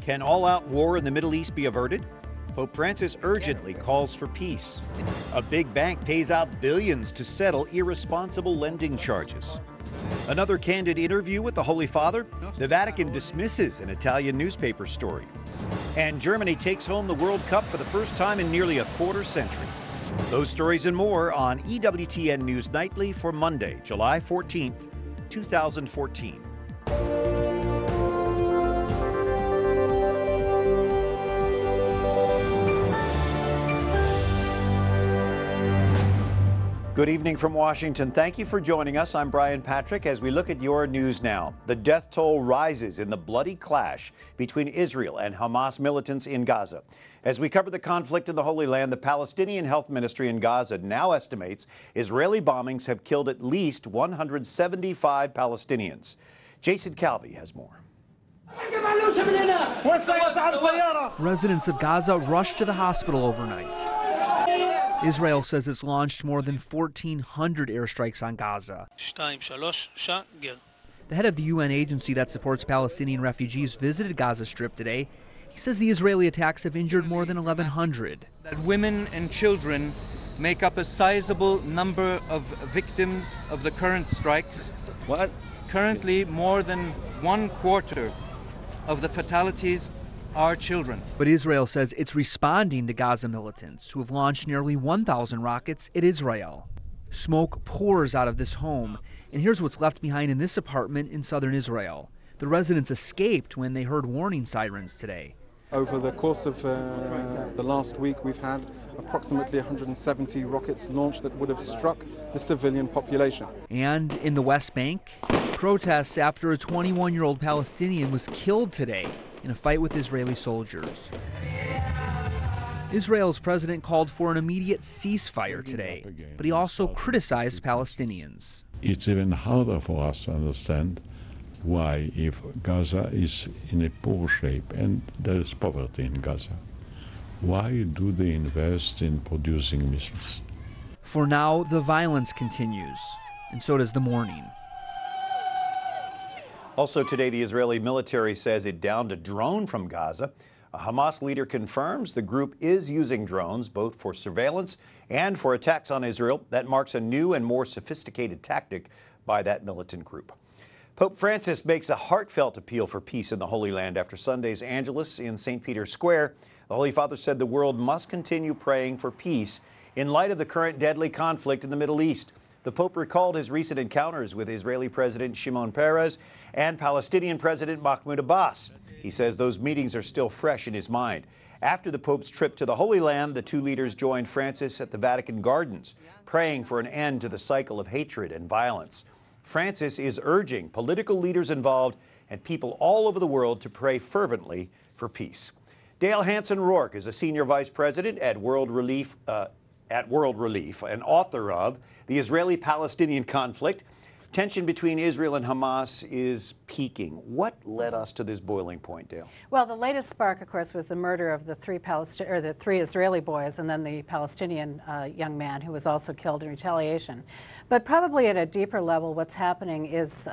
Can all-out war in the Middle East be averted? Pope Francis urgently calls for peace. A big bank pays out billions to settle irresponsible lending charges. Another candid interview with the Holy Father. The Vatican dismisses an Italian newspaper story. And Germany takes home the World Cup for the first time in nearly a quarter century. Those stories and more on EWTN News Nightly for Monday, July 14th, 2014. Good evening from Washington. Thank you for joining us. I'm Brian Patrick as we look at your news now. The death toll rises in the bloody clash between Israel and Hamas militants in Gaza. As we cover the conflict in the Holy Land, the Palestinian Health Ministry in Gaza now estimates Israeli bombings have killed at least 175 Palestinians. Jason Calvi has more. Residents of Gaza rushed to the hospital overnight. Israel says it's launched more than 1,400 airstrikes on Gaza. The head of the UN agency that supports Palestinian refugees visited Gaza Strip today. He says the Israeli attacks have injured more than 1,100. That women and children make up a sizable number of victims of the current strikes. Currently, more than 1/4 of the fatalities are children. But Israel says it's responding to Gaza militants who have launched nearly 1,000 rockets at Israel. Smoke pours out of this home, and here's what's left behind in this apartment in southern Israel. The residents escaped when they heard warning sirens today. Over the course of the last week, we've had approximately 170 rockets launched that would have struck the civilian population. And in the West Bank, protests after a 21-year-old Palestinian was killed today in a fight with Israeli soldiers. Israel's president called for an immediate ceasefire today, but he also criticized Palestinians. It's even harder for us to understand why, if Gaza is in a poor shape and there is poverty in Gaza, why do they invest in producing missiles? For now, the violence continues, and so does the mourning. Also today, the Israeli military says it downed a drone from Gaza. A Hamas leader confirms the group is using drones both for surveillance and for attacks on Israel. That marks a new and more sophisticated tactic by that militant group. Pope Francis makes a heartfelt appeal for peace in the Holy Land after Sunday's Angelus in St. Peter's Square. The Holy Father said the world must continue praying for peace in light of the current deadly conflict in the Middle East. The Pope recalled his recent encounters with Israeli President Shimon Peres and Palestinian President Mahmoud Abbas. He says those meetings are still fresh in his mind. After the Pope's trip to the Holy Land, the two leaders joined Francis at the Vatican Gardens, praying for an end to the cycle of hatred and violence. Francis is urging political leaders involved and people all over the world to pray fervently for peace. Dale Hanson Bourke is a senior vice president at World Relief, and author of The Israeli-Palestinian Conflict. Tension between Israel and Hamas is peaking. What led us to this boiling point, Dale? Well, the latest spark, of course, was the murder of the three Israeli boys and then the Palestinian young man who was also killed in retaliation. But probably at a deeper level, what's happening is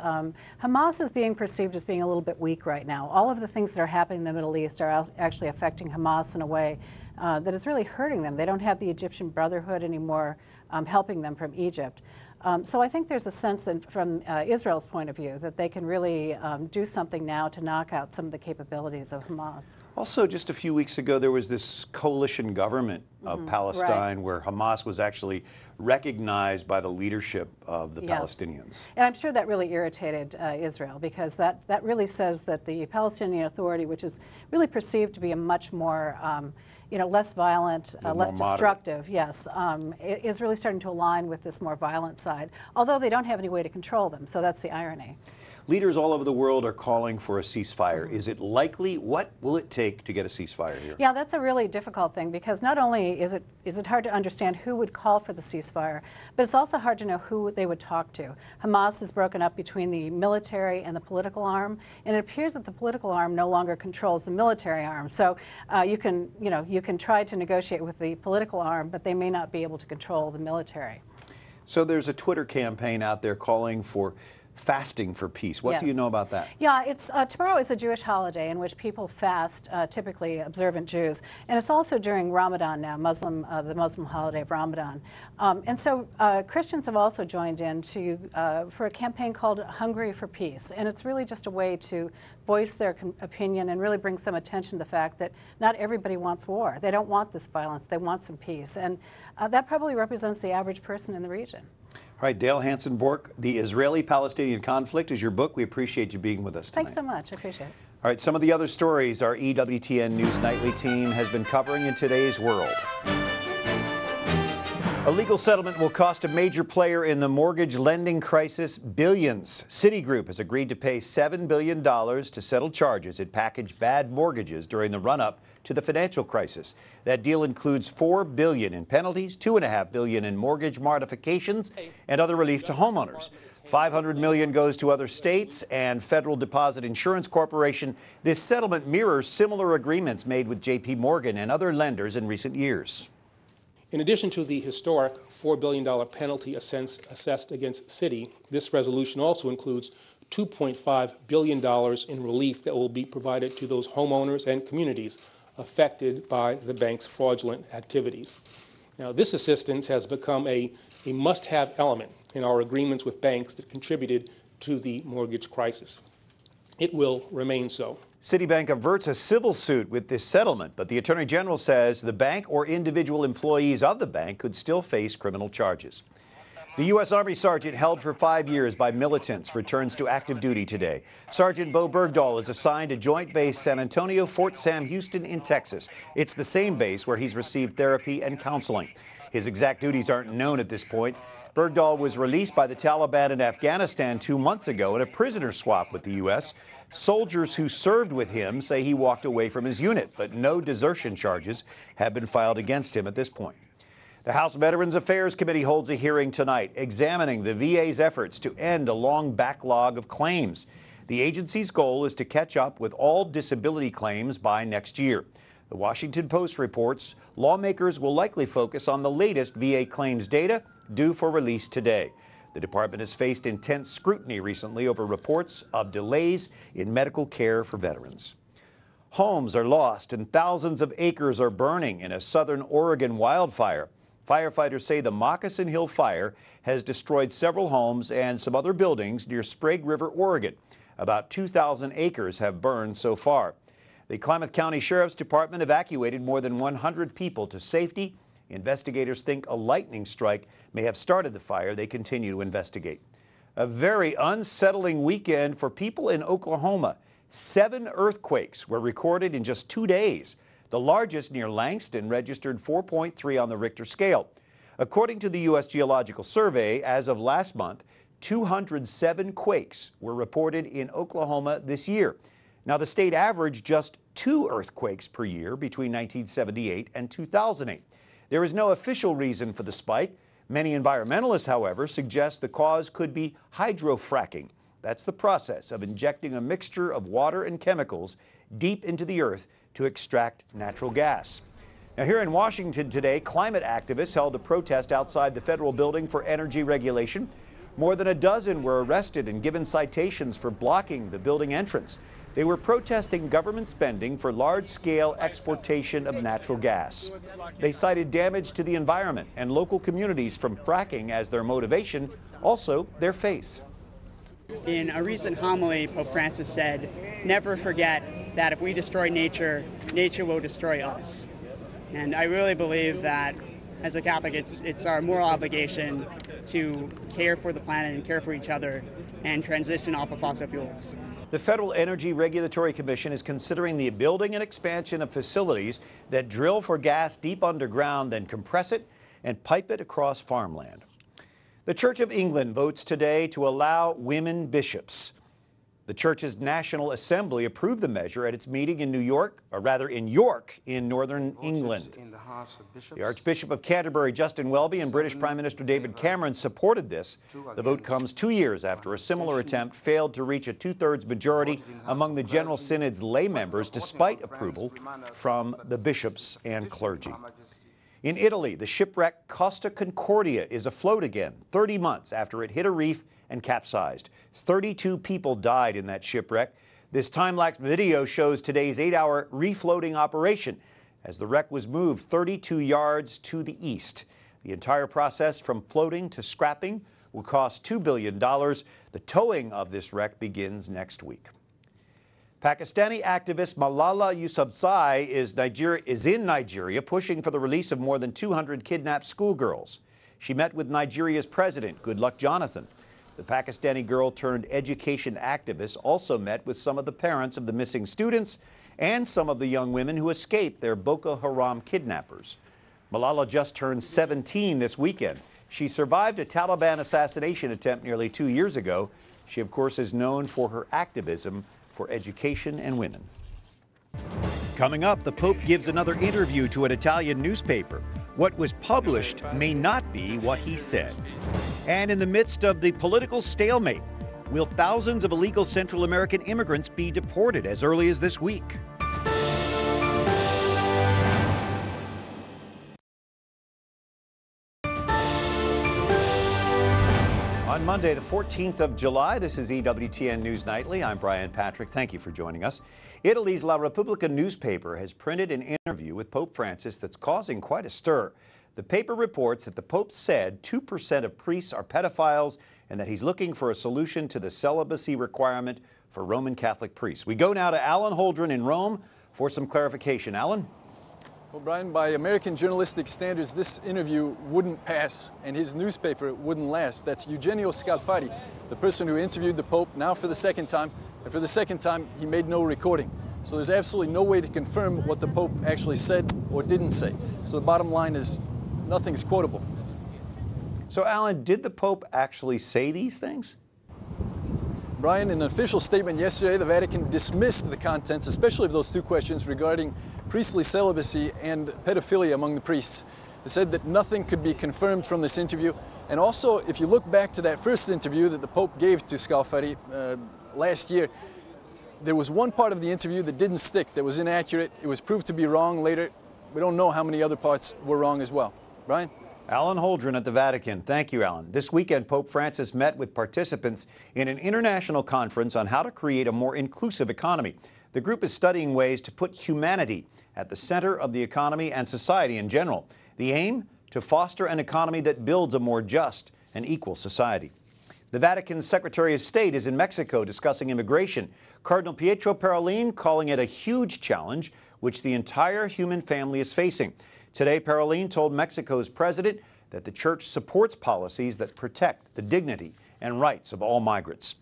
Hamas is being perceived as being a little bit weak right now. All of the things that are happening in the Middle East are actually affecting Hamas in a way that is really hurting them. They don't have the Egyptian Brotherhood anymore helping them from Egypt. So I think there's a sense that from Israel's point of view that they can really do something now to knock out some of the capabilities of Hamas. Also, just a few weeks ago, there was this coalition government of Palestine where Hamas was actually recognized by the leadership of the Palestinians. And I'm sure that really irritated Israel because that really says that the Palestinian Authority, which is really perceived to be a much more less violent, less destructive, is really starting to align with this more violent side, although they don't have any way to control them, so that's the irony. Leaders all over the world are calling for a ceasefire. Is it likely? What will it take to get a ceasefire here? Yeah, that's a really difficult thing because not only is it hard to understand who would call for the ceasefire, but it's also hard to know who they would talk to. Hamas is broken up between the military and the political arm, and it appears that the political arm no longer controls the military arm. So you can try to negotiate with the political arm, but they may not be able to control the military. So there's a Twitter campaign out there calling for fasting for peace. What do you know about that? Yeah, it's tomorrow is a Jewish holiday in which people fast, typically observant Jews, and it's also during Ramadan now, the Muslim holiday of Ramadan. And so Christians have also joined in for a campaign called Hungry for Peace, and it's really just a way to voice their opinion and really bring some attention to the fact that not everybody wants war. They don't want this violence. They want some peace, and that probably represents the average person in the region. All right, Dale Hanson Bourke, The Israeli-Palestinian Conflict is your book. We appreciate you being with us tonight. Thanks so much. I appreciate it. All right, some of the other stories our EWTN News Nightly team has been covering in today's world. A legal settlement will cost a major player in the mortgage lending crisis billions. Citigroup has agreed to pay $7 billion to settle charges it packaged bad mortgages during the run-up to the financial crisis. That deal includes $4 billion in penalties, $2.5 billion in mortgage modifications, and other relief to homeowners. $500 million goes to other states and Federal Deposit Insurance Corporation. This settlement mirrors similar agreements made with J.P. Morgan and other lenders in recent years. In addition to the historic $4 billion penalty assessed against Citi, this resolution also includes $2.5 billion in relief that will be provided to those homeowners and communities affected by the bank's fraudulent activities. Now, this assistance has become a must-have element in our agreements with banks that contributed to the mortgage crisis. It will remain so. Citibank averts a civil suit with this settlement, but the Attorney General says the bank or individual employees of the bank could still face criminal charges. The U.S. Army sergeant held for 5 years by militants returns to active duty today. Sergeant Bo Bergdahl is assigned to Joint Base San Antonio, Fort Sam Houston in Texas. It's the same base where he's received therapy and counseling. His exact duties aren't known at this point. Bergdahl was released by the Taliban in Afghanistan 2 months ago in a prisoner swap with the U.S. Soldiers who served with him say he walked away from his unit, but no desertion charges have been filed against him at this point. The House Veterans Affairs Committee holds a hearing tonight examining the VA's efforts to end a long backlog of claims. The agency's goal is to catch up with all disability claims by next year. The Washington Post reports lawmakers will likely focus on the latest VA claims data due for release today. The department has faced intense scrutiny recently over reports of delays in medical care for veterans. Homes are lost and thousands of acres are burning in a southern Oregon wildfire. Firefighters say the Moccasin Hill fire has destroyed several homes and some other buildings near Sprague River, Oregon. About 2,000 acres have burned so far. The Klamath County Sheriff's Department evacuated more than 100 people to safety. Investigators think a lightning strike may have started the fire. They continue to investigate. A very unsettling weekend for people in Oklahoma. 7 earthquakes were recorded in just 2 days. The largest near Langston registered 4.3 on the Richter scale. According to the U.S. Geological Survey, as of last month, 207 quakes were reported in Oklahoma this year. Now, the state averaged just 2 earthquakes per year between 1978 and 2008. There is no official reason for the spike. Many environmentalists, however, suggest the cause could be hydrofracking. That's the process of injecting a mixture of water and chemicals deep into the earth to extract natural gas. Now, here in Washington today, climate activists held a protest outside the federal building for energy regulation. More than a dozen were arrested and given citations for blocking the building entrance. They were protesting government spending for large-scale exportation of natural gas. They cited damage to the environment and local communities from fracking as their motivation, also their faith. In a recent homily, Pope Francis said, "Never forget that if we destroy nature, nature will destroy us." And I really believe that as a Catholic, it's our moral obligation to care for the planet and care for each other and transition off of fossil fuels. The Federal Energy Regulatory Commission is considering the building and expansion of facilities that drill for gas deep underground, then compress it and pipe it across farmland. The Church of England votes today to allow women bishops. The Church's National Assembly approved the measure at its meeting in York in northern England. The Archbishop of Canterbury, Justin Welby, and British Prime Minister David Cameron supported this. The vote comes 2 years after a similar attempt failed to reach a 2/3 majority among the General Synod's lay members, despite approval from the bishops and clergy. In Italy, the shipwreck Costa Concordia is afloat again, 30 months after it hit a reef and capsized. 32 people died in that shipwreck. This time-lapse video shows today's 8-hour refloating operation as the wreck was moved 32 yards to the east. The entire process from floating to scrapping will cost $2 billion. The towing of this wreck begins next week. Pakistani activist Malala Yousafzai is in Nigeria pushing for the release of more than 200 kidnapped schoolgirls. She met with Nigeria's president, Goodluck Jonathan. The Pakistani girl turned education activist also met with some of the parents of the missing students and some of the young women who escaped their Boko Haram kidnappers. Malala just turned 17 this weekend. She survived a Taliban assassination attempt nearly 2 years ago. She, of course, is known for her activism for education and women. Coming up, the Pope gives another interview to an Italian newspaper. What was published may not be what he said. And in the midst of the political stalemate, will thousands of illegal Central American immigrants be deported as early as this week? On Monday, the 14th of July, this is EWTN News Nightly. I'm Brian Patrick. Thank you for joining us. Italy's La Repubblica newspaper has printed an interview with Pope Francis that's causing quite a stir. The paper reports that the Pope said 2% of priests are pedophiles and that he's looking for a solution to the celibacy requirement for Roman Catholic priests. We go now to Alan Holdren in Rome for some clarification. Alan? Well, Brian, by American journalistic standards, this interview wouldn't pass and his newspaper wouldn't last. That's Eugenio Scalfari, the person who interviewed the Pope now for the second time. And for the second time, he made no recording. So there's absolutely no way to confirm what the Pope actually said or didn't say. So the bottom line is nothing's quotable. So, Alan, did the Pope actually say these things? Brian, in an official statement yesterday, the Vatican dismissed the contents, especially of those two questions regarding priestly celibacy and pedophilia among the priests. It said that nothing could be confirmed from this interview. And also, if you look back to that first interview that the Pope gave to Scalfari last year, there was one part of the interview that didn't stick, that was inaccurate. It was proved to be wrong later. We don't know how many other parts were wrong as well. Brian? Alan Holdren at the Vatican. Thank you, Alan. This weekend, Pope Francis met with participants in an international conference on how to create a more inclusive economy. The group is studying ways to put humanity at the center of the economy and society in general. The aim? To foster an economy that builds a more just and equal society. The Vatican's Secretary of State is in Mexico discussing immigration. Cardinal Pietro Parolin calling it a huge challenge which the entire human family is facing. Today, Parolin told Mexico's president that the church supports policies that protect the dignity and rights of all migrants.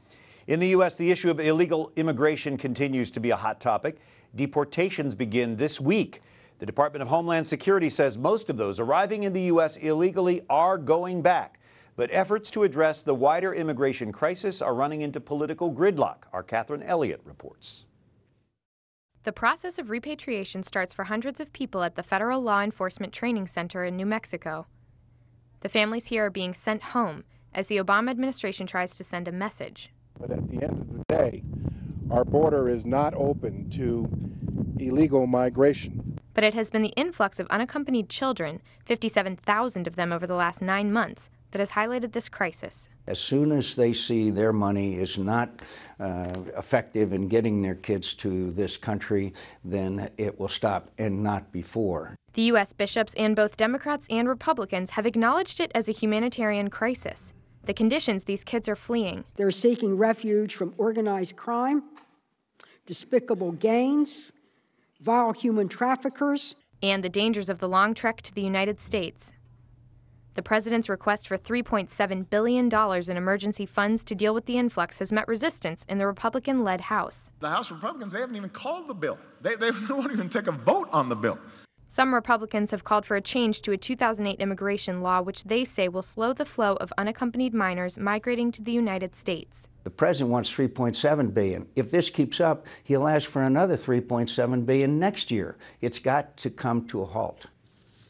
In the U.S., the issue of illegal immigration continues to be a hot topic. Deportations begin this week. The Department of Homeland Security says most of those arriving in the U.S. illegally are going back. But efforts to address the wider immigration crisis are running into political gridlock. Our Catherine Elliott reports. The process of repatriation starts for hundreds of people at the Federal Law Enforcement Training Center in New Mexico. The families here are being sent home as the Obama administration tries to send a message. But at the end of the day, our border is not open to illegal migration. But it has been the influx of unaccompanied children, 57,000 of them over the last 9 months, that has highlighted this crisis. As soon as they see their money is not effective in getting their kids to this country, then it will stop, and not before. The U.S. bishops and both Democrats and Republicans have acknowledged it as a humanitarian crisis. The conditions these kids are fleeing. They're seeking refuge from organized crime, despicable gangs, vile human traffickers, and the dangers of the long trek to the United States. The president's request for $3.7 billion in emergency funds to deal with the influx has met resistance in the Republican-led House. The House Republicans, they haven't even called the bill. They won't even take a vote on the bill. Some Republicans have called for a change to a 2008 immigration law, which they say will slow the flow of unaccompanied minors migrating to the United States. The president wants $3.7 billion. If this keeps up, he'll ask for another $3.7 billion next year. It's got to come to a halt.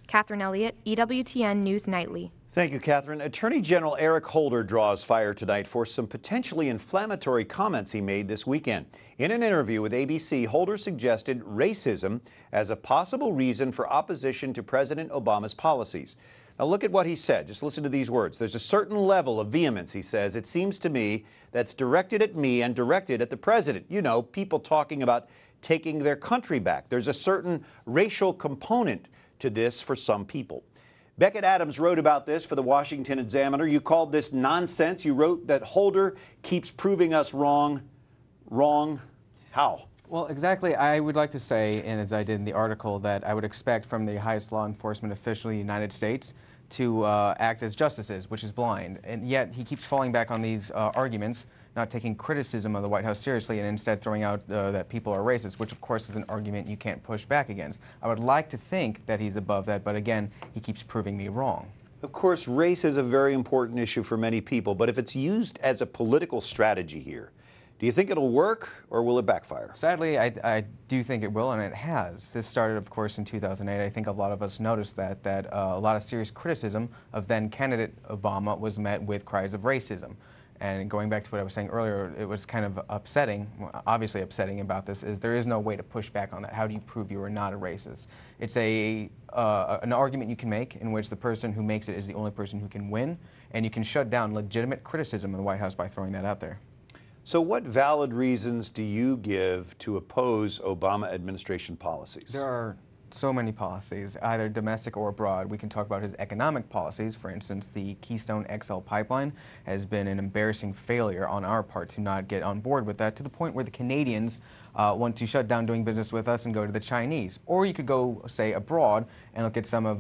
Catherine Elliott, EWTN News Nightly. Thank you, Catherine. Attorney General Eric Holder draws fire tonight for some potentially inflammatory comments he made this weekend. In an interview with ABC, Holder suggested racism as a possible reason for opposition to President Obama's policies. Now look at what he said. Just listen to these words. There's a certain level of vehemence, he says, it seems to me, that's directed at me and directed at the president. You know, people talking about taking their country back. There's a certain racial component to this for some people. Becket Adams wrote about this for the Washington Examiner. You called this nonsense. You wrote that Holder keeps proving us wrong. Wrong? How? Well, exactly. I would like to say, and as I did in the article, that I would expect from the highest law enforcement official in the United States to act as justices, which is blind. And yet he keeps falling back on these arguments, not taking criticism of the White House seriously, and instead throwing out that people are racist, which of course is an argument you can't push back against. I would like to think that he's above that, but again, he keeps proving me wrong. Of course, race is a very important issue for many people, but if it's used as a political strategy here, do you think it'll work, or will it backfire? Sadly, I do think it will, and it has. This started, of course, in 2008. I think a lot of us noticed that a lot of serious criticism of then-candidate Obama was met with cries of racism. And going back to what I was saying earlier, it was kind of upsetting, obviously upsetting about this, is there is no way to push back on that. How do you prove you are not a racist? It's an argument you can make in which the person who makes it is the only person who can win, and you can shut down legitimate criticism of the White House by throwing that out there. So what valid reasons do you give to oppose Obama administration policies? There are so many policies, either domestic or abroad. We can talk about his economic policies. For instance, the Keystone XL pipeline has been an embarrassing failure on our part to not get on board with that, to the point where the Canadians want to shut down doing business with us and go to the Chinese. Or you could go, say, abroad and look at some of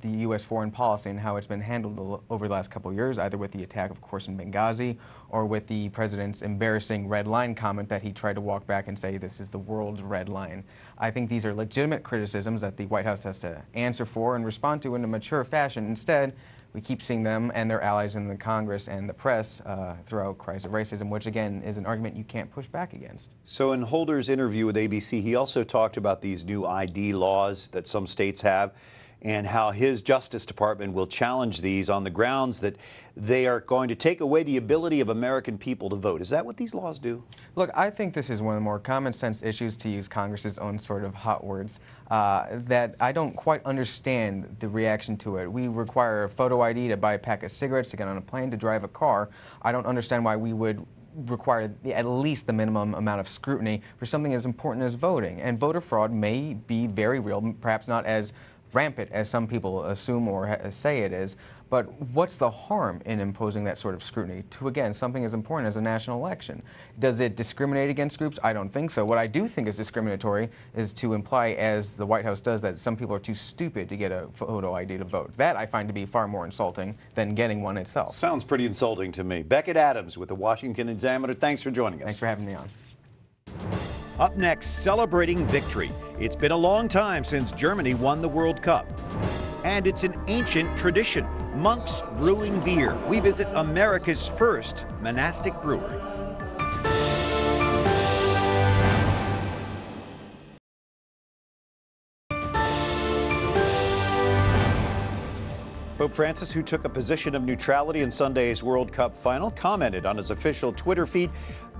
the U.S. foreign policy and how it's been handled over the last couple of years, either with the attack, of course, in Benghazi, or with the president's embarrassing red line comment that he tried to walk back and say this is the world's red line. I think these are legitimate criticisms that the White House has to answer for and respond to in a mature fashion. Instead, we keep seeing them and their allies in the Congress and the press throw out cries of racism, which again is an argument you can't push back against. So in Holder's interview with ABC, he also talked about these new ID laws that some states have and how his Justice Department will challenge these on the grounds that they are going to take away the ability of American people to vote. Is that what these laws do? Look, I think this is one of the more common sense issues, to use Congress's own sort of hot words, that I don't quite understand the reaction to it. We require a photo ID to buy a pack of cigarettes, to get on a plane, to drive a car. I don't understand why we would require at least the minimum amount of scrutiny for something as important as voting. And voter fraud may be very real, perhaps not as rampant as some people assume or say it is, but what's the harm in imposing that sort of scrutiny to, again, something as important as a national election? Does it discriminate against groups? I don't think so. What I do think is discriminatory is to imply, as the White House does, that some people are too stupid to get a photo ID to vote. That I find to be far more insulting than getting one itself. Sounds pretty insulting to me. Becket Adams with the Washington Examiner, thanks for joining us. Thanks for having me on. Up next, celebrating victory. It's been a long time since Germany won the World Cup. And it's an ancient tradition, monks brewing beer. We visit America's first monastic brewery. Pope Francis, who took a position of neutrality in Sunday's World Cup final, commented on his official Twitter feed,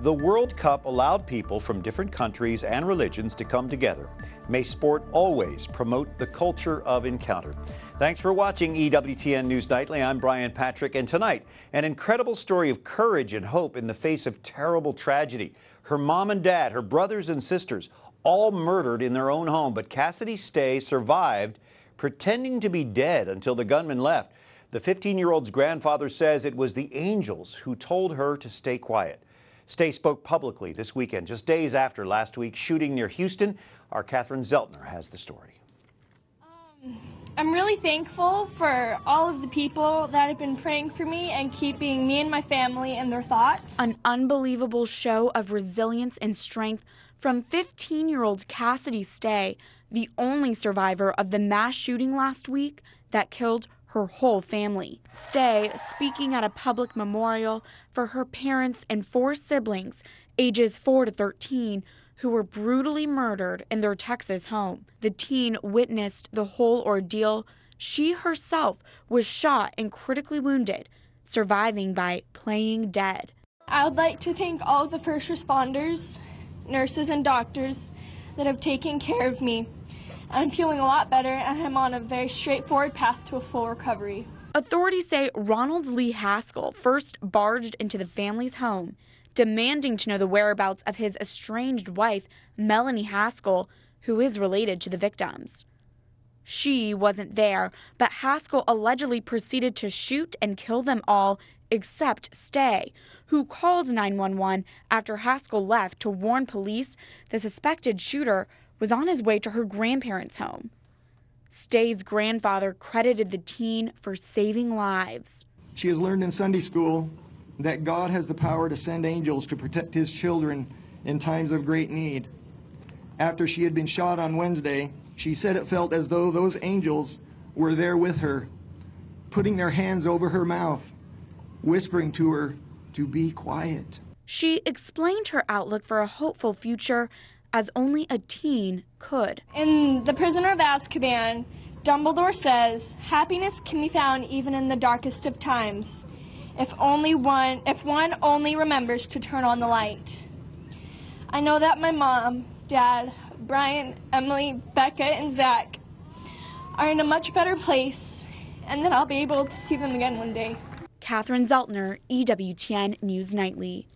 "The World Cup allowed people from different countries and religions to come together. May sport always promote the culture of encounter." Thanks for watching EWTN News Nightly. I'm Brian Patrick, and tonight, an incredible story of courage and hope in the face of terrible tragedy. Her mom and dad, her brothers and sisters, all murdered in their own home, but Cassidy Stay survived, pretending to be dead until the gunman left. The 15-year-old's grandfather says it was the angels who told her to stay quiet. Stay spoke publicly this weekend, just days after last week's shooting near Houston. Our Catherine Zeltner has the story. I'm really thankful for all of the people that have been praying for me and keeping me and my family in their thoughts. An unbelievable show of resilience and strength from 15-year-old Cassidy Stay, the only survivor of the mass shooting last week that killed her whole family. Stay speaking at a public memorial for her parents and 4 siblings, ages 4 to 13, who were brutally murdered in their Texas home. The teen witnessed the whole ordeal. She herself was shot and critically wounded, surviving by playing dead. I would like to thank all of the first responders, nurses and doctors that have taken care of me. I'm feeling a lot better, and I'm on a very straightforward path to a full recovery. Authorities say Ronald Lee Haskell first barged into the family's home, demanding to know the whereabouts of his estranged wife, Melanie Haskell, who is related to the victims. She wasn't there, but Haskell allegedly proceeded to shoot and kill them all except Stay, who called 911 after Haskell left to warn police the suspected shooter was on his way to her grandparents' home. Stay's grandfather credited the teen for saving lives. She has learned in Sunday school that God has the power to send angels to protect his children in times of great need. After she had been shot on Wednesday, she said it felt as though those angels were there with her, putting their hands over her mouth, whispering to her to be quiet. She explained her outlook for a hopeful future as only a teen could. In The Prisoner of Azkaban, Dumbledore says, happiness can be found even in the darkest of times, if one only remembers to turn on the light. I know that my mom, Dad, Brian, Emily, Becket, and Zach are in a much better place, and that I'll be able to see them again one day. Catherine Zeltner, EWTN News Nightly.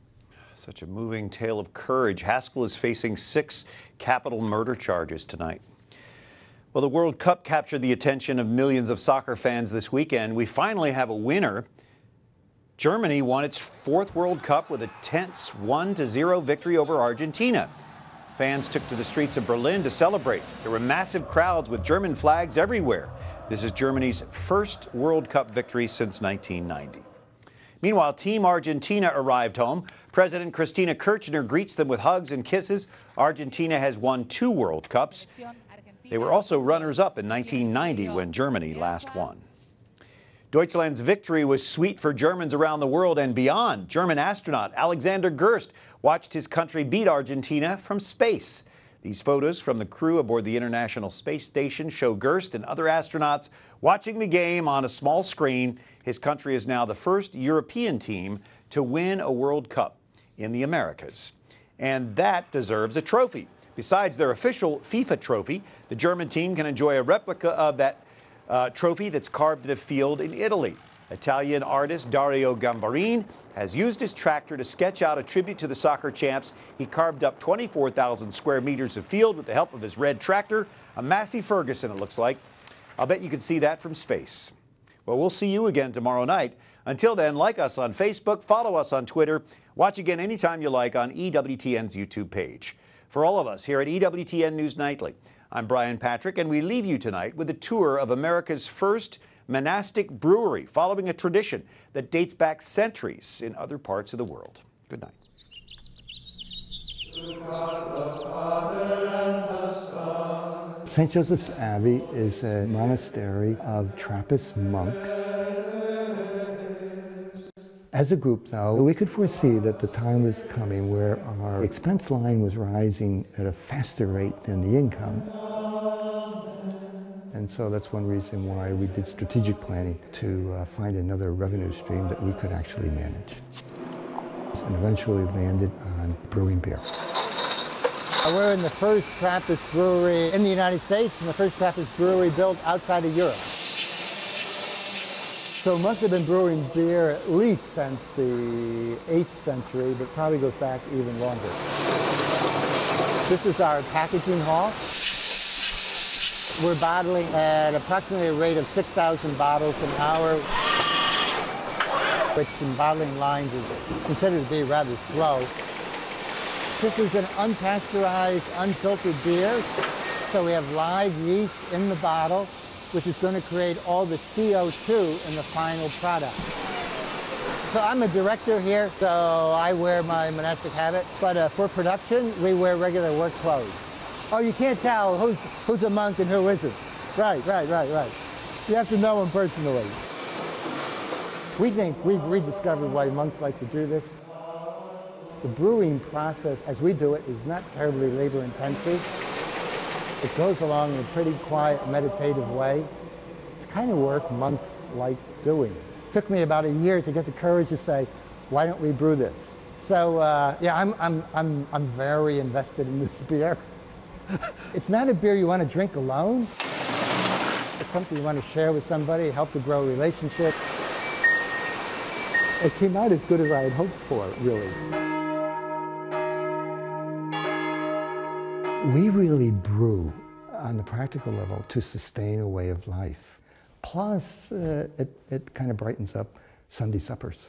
Such a moving tale of courage. Haskell is facing 6 capital murder charges tonight. Well, the World Cup captured the attention of millions of soccer fans this weekend. We finally have a winner. Germany won its 4th World Cup with a tense 1-0 victory over Argentina. Fans took to the streets of Berlin to celebrate. There were massive crowds with German flags everywhere. This is Germany's first World Cup victory since 1990. Meanwhile, Team Argentina arrived home. President Cristina Kirchner greets them with hugs and kisses. Argentina has won 2 World Cups. They were also runners-up in 1990 when Germany last won. Deutschland's victory was sweet for Germans around the world and beyond. German astronaut Alexander Gerst watched his country beat Argentina from space. These photos from the crew aboard the International Space Station show Gerst and other astronauts watching the game on a small screen. His country is now the first European team to win a World Cup in the Americas. And that deserves a trophy. Besides their official FIFA trophy, the German team can enjoy a replica of that trophy that's carved in a field in Italy. Italian artist Dario Gambarin has used his tractor to sketch out a tribute to the soccer champs. He carved up 24,000 square meters of field with the help of his red tractor, a Massey Ferguson it looks like. I'll bet you can see that from space. Well, we'll see you again tomorrow night. Until then, like us on Facebook, follow us on Twitter, watch again anytime you like on EWTN's YouTube page. For all of us here at EWTN News Nightly, I'm Brian Patrick, and we leave you tonight with a tour of America's first monastic brewery, following a tradition that dates back centuries in other parts of the world. Good night. St. Joseph's Abbey is a monastery of Trappist monks. As a group, though, we could foresee that the time was coming where our expense line was rising at a faster rate than the income. And so that's one reason why we did strategic planning to find another revenue stream that we could actually manage. And eventually landed on brewing beer. We're in the first Trappist brewery in the United States and the first Trappist brewery built outside of Europe. So must have been brewing beer at least since the 8th century, but probably goes back even longer. This is our packaging hall. We're bottling at approximately a rate of 6,000 bottles an hour, which in bottling lines is considered to be rather slow. This is an unpasteurized, unfiltered beer. So we have live yeast in the bottle, which is going to create all the CO2 in the final product. So I'm a director here, so I wear my monastic habit. But for production, we wear regular work clothes. Oh, you can't tell who's a monk and who isn't. Right. You have to know them personally. We think we've rediscovered why monks like to do this. The brewing process, as we do it, is not terribly labor-intensive. It goes along in a pretty quiet, meditative way. It's the kind of work monks like doing. It took me about a year to get the courage to say, why don't we brew this? So yeah, I'm very invested in this beer. It's not a beer you want to drink alone. It's something you want to share with somebody, help to grow a relationship. It came out as good as I had hoped for, really. We really brew on the practical level to sustain a way of life. Plus, it kind of brightens up Sunday suppers.